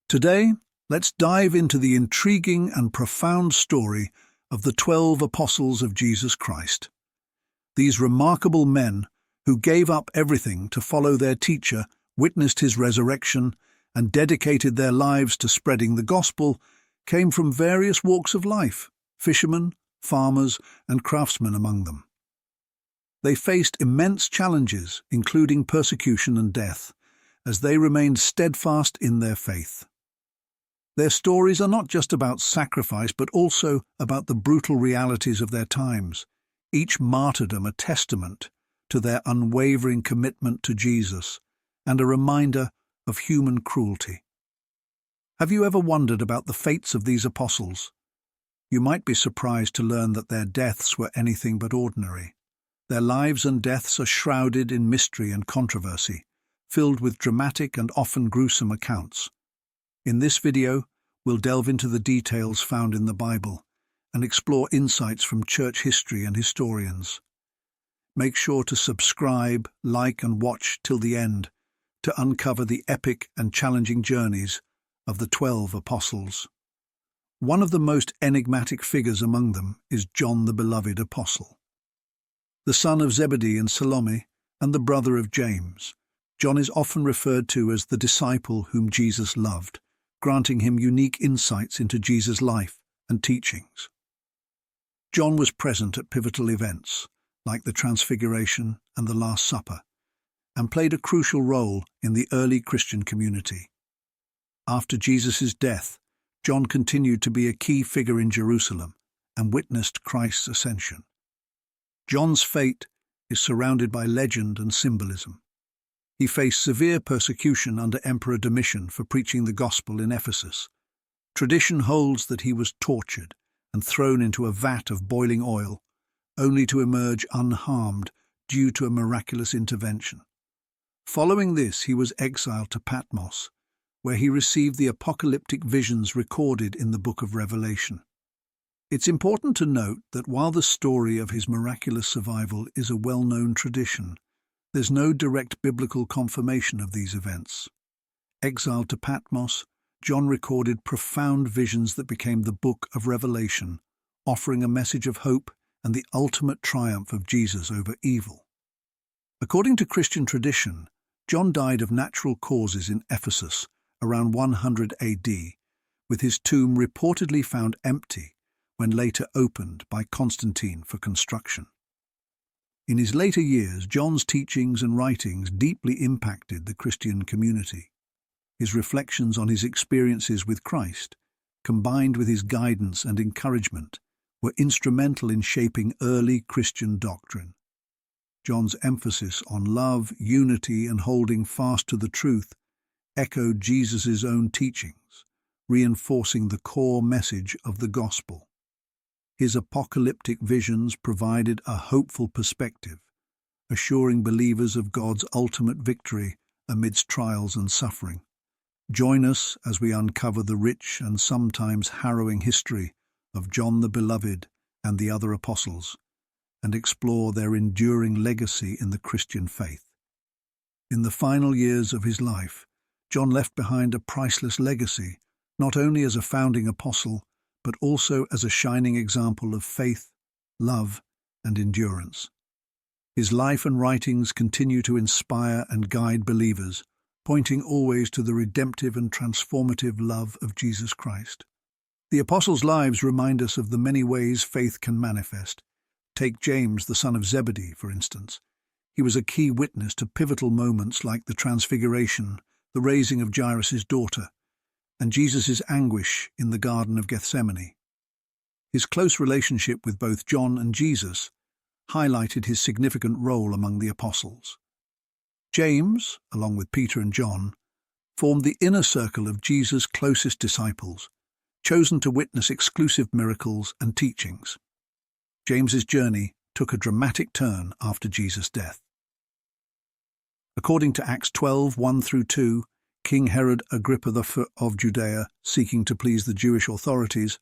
Today, let's dive into the intriguing and profound story of the 12 apostles of Jesus Christ. These remarkable men who gave up everything to follow their teacher, witnessed his resurrection, and dedicated their lives to spreading the gospel, came from various walks of life, fishermen, farmers, and craftsmen among them. They faced immense challenges, including persecution and death, as they remained steadfast in their faith. Their stories are not just about sacrifice, but also about the brutal realities of their times, each martyrdom a testament to their unwavering commitment to Jesus and a reminder of human cruelty. Have you ever wondered about the fates of these apostles? You might be surprised to learn that their deaths were anything but ordinary. Their lives and deaths are shrouded in mystery and controversy, filled with dramatic and often gruesome accounts. In this video, we'll delve into the details found in the Bible and explore insights from church history and historians. Make sure to subscribe, like, and watch till the end to uncover the epic and challenging journeys of the 12 apostles. One of the most enigmatic figures among them is John the beloved apostle. The son of Zebedee and Salome, and the brother of James, John is often referred to as the disciple whom Jesus loved, granting him unique insights into Jesus' life and teachings. John was present at pivotal events, like the Transfiguration and the Last Supper, and played a crucial role in the early Christian community. After Jesus' death, John continued to be a key figure in Jerusalem and witnessed Christ's ascension. John's fate is surrounded by legend and symbolism. He faced severe persecution under Emperor Domitian for preaching the gospel in Ephesus. Tradition holds that he was tortured and thrown into a vat of boiling oil, only to emerge unharmed due to a miraculous intervention. Following this, he was exiled to Patmos, where he received the apocalyptic visions recorded in the book of Revelation. It's important to note that while the story of his miraculous survival is a well-known tradition, there's no direct biblical confirmation of these events. Exiled to Patmos, John recorded profound visions that became the book of Revelation, offering a message of hope and the ultimate triumph of Jesus over evil. According to Christian tradition, John died of natural causes in Ephesus around 100 AD, with his tomb reportedly found empty when later opened by Constantine for construction. In his later years, John's teachings and writings deeply impacted the Christian community. His reflections on his experiences with Christ, combined with his guidance and encouragement, were instrumental in shaping early Christian doctrine. John's emphasis on love, unity, and holding fast to the truth echoed Jesus' own teachings, reinforcing the core message of the gospel. His apocalyptic visions provided a hopeful perspective, assuring believers of God's ultimate victory amidst trials and suffering. Join us as we uncover the rich and sometimes harrowing history of John the Beloved and the other apostles, and explore their enduring legacy in the Christian faith. In the final years of his life, John left behind a priceless legacy, not only as a founding apostle, but also as a shining example of faith, love, and endurance. His life and writings continue to inspire and guide believers, pointing always to the redemptive and transformative love of Jesus Christ. The apostles' lives remind us of the many ways faith can manifest. Take James, the son of Zebedee, for instance. He was a key witness to pivotal moments like the Transfiguration, the raising of Jairus' daughter, and Jesus' anguish in the Garden of Gethsemane. His close relationship with both John and Jesus highlighted his significant role among the apostles. James, along with Peter and John, formed the inner circle of Jesus' closest disciples, chosen to witness exclusive miracles and teachings. James's journey took a dramatic turn after Jesus' death. According to Acts 12, 1-2, King Herod Agrippa of Judea, seeking to please the Jewish authorities,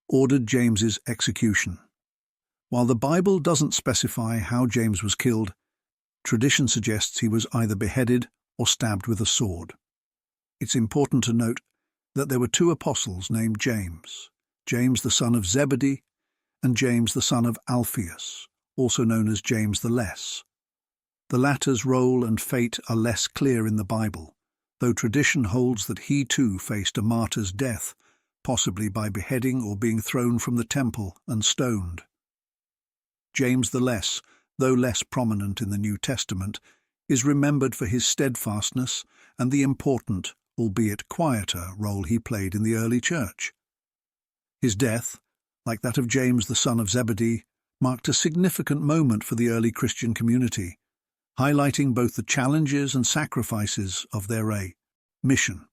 ordered James's execution. While the Bible doesn't specify how James was killed, tradition suggests he was either beheaded or stabbed with a sword. It's important to note that there were two apostles named James, James the son of Zebedee and James the son of Alphaeus, also known as James the Less. The latter's role and fate are less clear in the Bible, though tradition holds that he too faced a martyr's death, possibly by beheading or being thrown from the temple and stoned. James the Less, though less prominent in the New Testament, is remembered for his steadfastness and the important, albeit quieter, role he played in the early church. His death, like that of James the son of Zebedee, marked a significant moment for the early Christian community, highlighting both the challenges and sacrifices of their mission.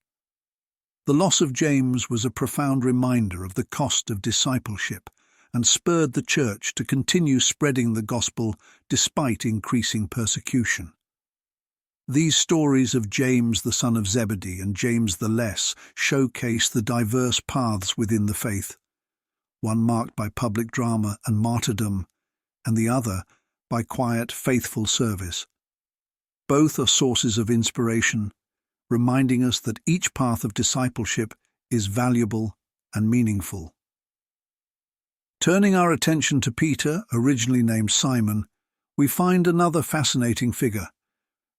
The loss of James was a profound reminder of the cost of discipleship and spurred the church to continue spreading the gospel despite increasing persecution. These stories of James the son of Zebedee and James the Less showcase the diverse paths within the faith, one marked by public drama and martyrdom, and the other by quiet, faithful service. Both are sources of inspiration, reminding us that each path of discipleship is valuable and meaningful. Turning our attention to Peter, originally named Simon, we find another fascinating figure.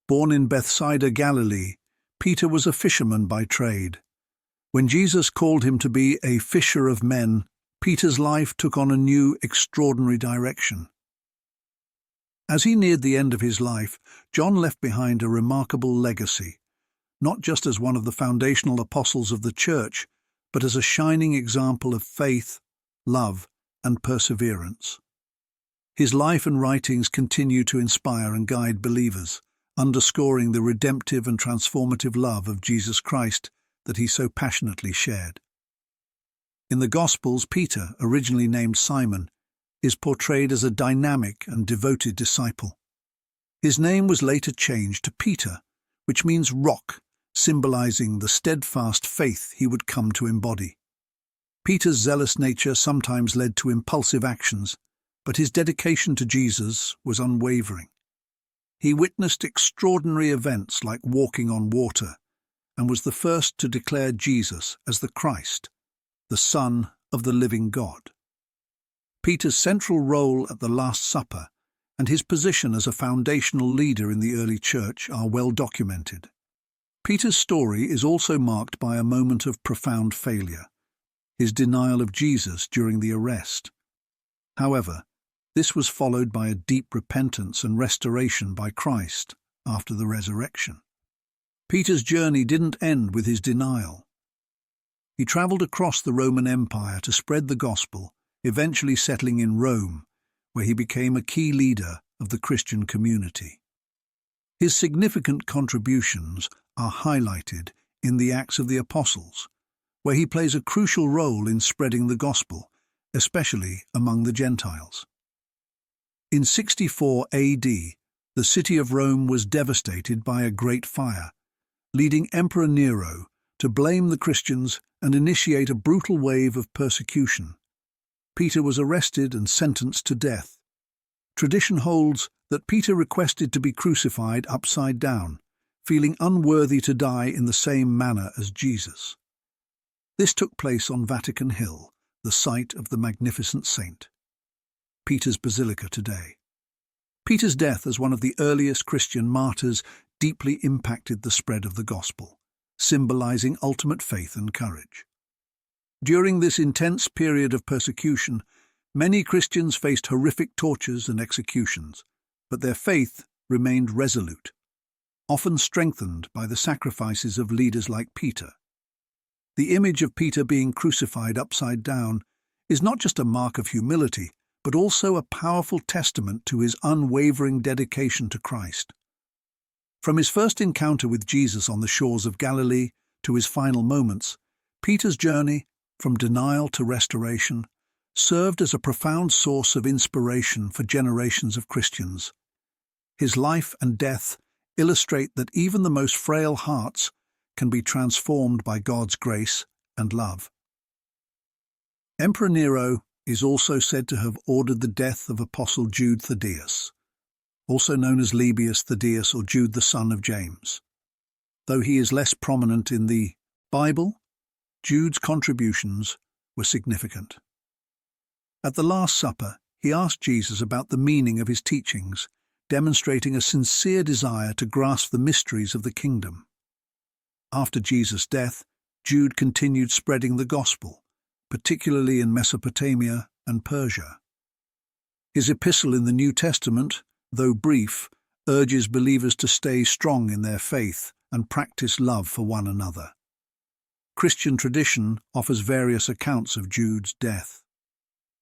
Born in Bethsaida, Galilee, Peter was a fisherman by trade. When Jesus called him to be a fisher of men, Peter's life took on a new, extraordinary direction. As he neared the end of his life, John left behind a remarkable legacy, not just as one of the foundational apostles of the church, but as a shining example of faith, love, and perseverance. His life and writings continue to inspire and guide believers, underscoring the redemptive and transformative love of Jesus Christ that he so passionately shared. In the Gospels, Peter, originally named Simon, is portrayed as a dynamic and devoted disciple. His name was later changed to Peter, which means rock, symbolizing the steadfast faith he would come to embody. Peter's zealous nature sometimes led to impulsive actions, but his dedication to Jesus was unwavering. He witnessed extraordinary events like walking on water, and was the first to declare Jesus as the Christ, the Son of the living God. Peter's central role at the Last Supper and his position as a foundational leader in the early church are well documented. Peter's story is also marked by a moment of profound failure, his denial of Jesus during the arrest. However, this was followed by a deep repentance and restoration by Christ after the resurrection. Peter's journey didn't end with his denial. He traveled across the Roman Empire to spread the gospel, eventually settling in Rome, where he became a key leader of the Christian community. His significant contributions are highlighted in the Acts of the Apostles, where he plays a crucial role in spreading the gospel, especially among the Gentiles. In 64 AD, the city of Rome was devastated by a great fire, leading Emperor Nero to blame the Christians and initiate a brutal wave of persecution. Peter was arrested and sentenced to death. Tradition holds that Peter requested to be crucified upside down, feeling unworthy to die in the same manner as Jesus. This took place on Vatican Hill, the site of the magnificent saint. Peter's Basilica today. Peter's death as one of the earliest Christian martyrs deeply impacted the spread of the gospel, symbolizing ultimate faith and courage. During this intense period of persecution, many Christians faced horrific tortures and executions, but their faith remained resolute, often strengthened by the sacrifices of leaders like Peter. The image of Peter being crucified upside down is not just a mark of humility, but also a powerful testament to his unwavering dedication to Christ. From his first encounter with Jesus on the shores of Galilee to his final moments, Peter's journey, from denial to restoration, served as a profound source of inspiration for generations of Christians. His life and death illustrate that even the most frail hearts can be transformed by God's grace and love. Emperor Nero is also said to have ordered the death of Apostle Jude Thaddeus, also known as Lebbeus Thaddeus or Jude the son of James. Though he is less prominent in the Bible, Jude's contributions were significant. At the Last Supper, he asked Jesus about the meaning of his teachings, demonstrating a sincere desire to grasp the mysteries of the kingdom. After Jesus' death, Jude continued spreading the gospel, particularly in Mesopotamia and Persia. His epistle in the New Testament, though brief, urges believers to stay strong in their faith and practice love for one another. Christian tradition offers various accounts of Jude's death.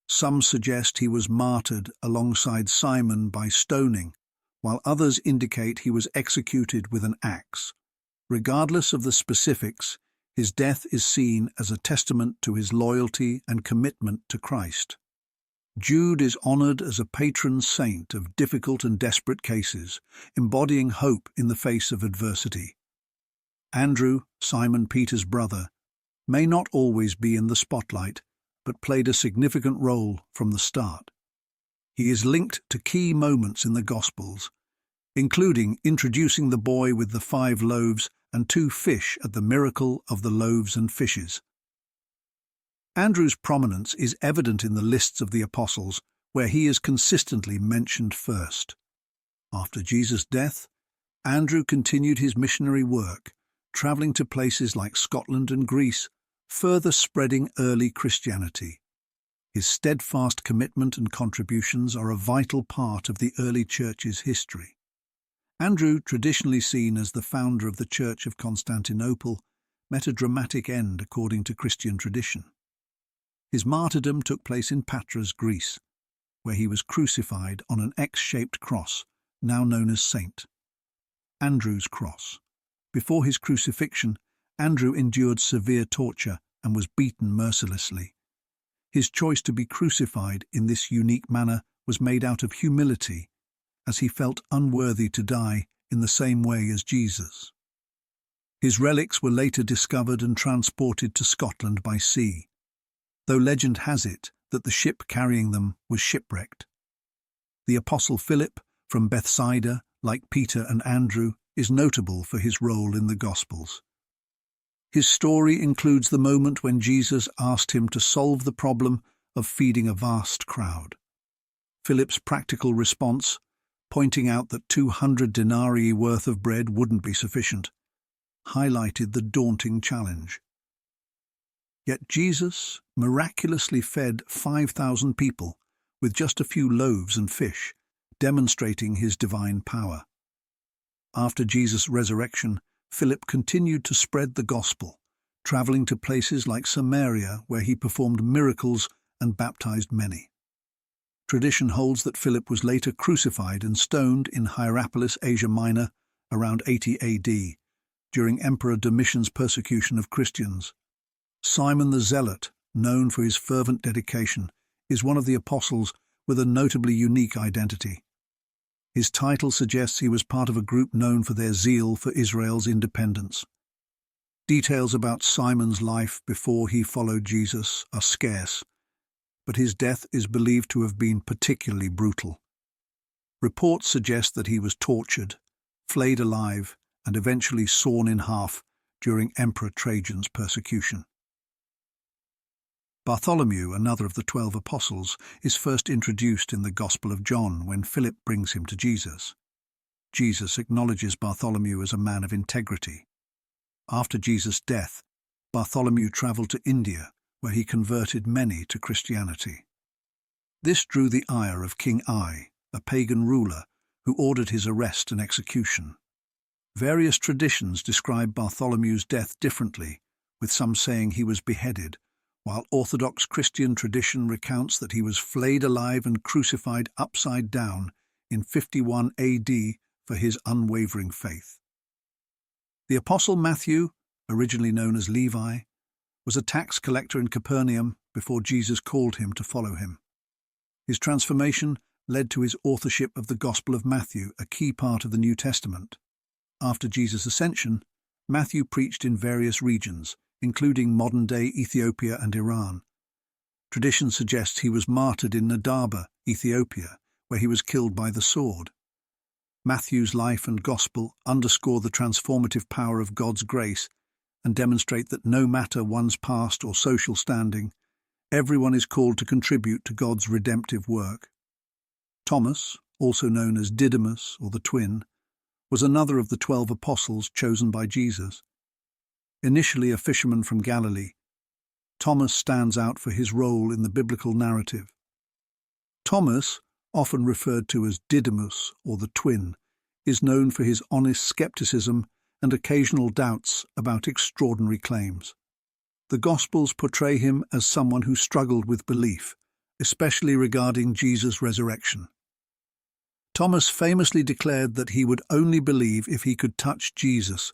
Some suggest he was martyred alongside Simon by stoning, while others indicate he was executed with an axe. Regardless of the specifics, his death is seen as a testament to his loyalty and commitment to Christ. Jude is honored as a patron saint of difficult and desperate cases, embodying hope in the face of adversity. Andrew, Simon Peter's brother, may not always be in the spotlight, but played a significant role from the start. He is linked to key moments in the Gospels, including introducing the boy with the 5 loaves and 2 fish at the miracle of the loaves and fishes. Andrew's prominence is evident in the lists of the apostles, where he is consistently mentioned first. After Jesus' death, Andrew continued his missionary work, traveling to places like Scotland and Greece, further spreading early Christianity. His steadfast commitment and contributions are a vital part of the early church's history. Andrew, traditionally seen as the founder of the Church of Constantinople, met a dramatic end according to Christian tradition. His martyrdom took place in Patras, Greece, where he was crucified on an X-shaped cross, now known as St. Andrew's Cross. Before his crucifixion, Andrew endured severe torture and was beaten mercilessly. His choice to be crucified in this unique manner was made out of humility, as he felt unworthy to die in the same way as Jesus. His relics were later discovered and transported to Scotland by sea, though legend has it that the ship carrying them was shipwrecked. The Apostle Philip, from Bethsaida, like Peter and Andrew, is notable for his role in the Gospels. His story includes the moment when Jesus asked him to solve the problem of feeding a vast crowd. Philip's practical response, pointing out that 200 denarii worth of bread wouldn't be sufficient, highlighted the daunting challenge. Yet Jesus miraculously fed 5,000 people with just a few loaves and fish, demonstrating his divine power. After Jesus' resurrection, Philip continued to spread the gospel, traveling to places like Samaria, where he performed miracles and baptized many. Tradition holds that Philip was later crucified and stoned in Hierapolis, Asia Minor, around 80 AD, during Emperor Domitian's persecution of Christians. Simon the Zealot, known for his fervent dedication, is one of the apostles with a notably unique identity. His title suggests he was part of a group known for their zeal for Israel's independence. Details about Simon's life before he followed Jesus are scarce, but his death is believed to have been particularly brutal. Reports suggest that he was tortured, flayed alive, and eventually sawn in half during Emperor Trajan's persecution. Bartholomew, another of the 12 apostles, is first introduced in the Gospel of John when Philip brings him to Jesus. Jesus acknowledges Bartholomew as a man of integrity. After Jesus' death, Bartholomew travelled to India, where he converted many to Christianity. This drew the ire of King Ai, a pagan ruler, who ordered his arrest and execution. Various traditions describe Bartholomew's death differently, with some saying he was beheaded, while Orthodox Christian tradition recounts that he was flayed alive and crucified upside down in 51 AD for his unwavering faith. The Apostle Matthew, originally known as Levi, was a tax collector in Capernaum before Jesus called him to follow him. His transformation led to his authorship of the Gospel of Matthew, a key part of the New Testament. After Jesus' ascension, Matthew preached in various regions, including modern-day Ethiopia and Iran. Tradition suggests he was martyred in Nadaba, Ethiopia, where he was killed by the sword. Matthew's life and gospel underscore the transformative power of God's grace and demonstrate that no matter one's past or social standing, everyone is called to contribute to God's redemptive work. Thomas, also known as Didymus or the Twin, was another of the 12 apostles chosen by Jesus. Initially a fisherman from Galilee, Thomas stands out for his role in the biblical narrative. Thomas, often referred to as Didymus or the Twin, is known for his honest skepticism and occasional doubts about extraordinary claims. The Gospels portray him as someone who struggled with belief, especially regarding Jesus' resurrection. Thomas famously declared that he would only believe if he could touch Jesus,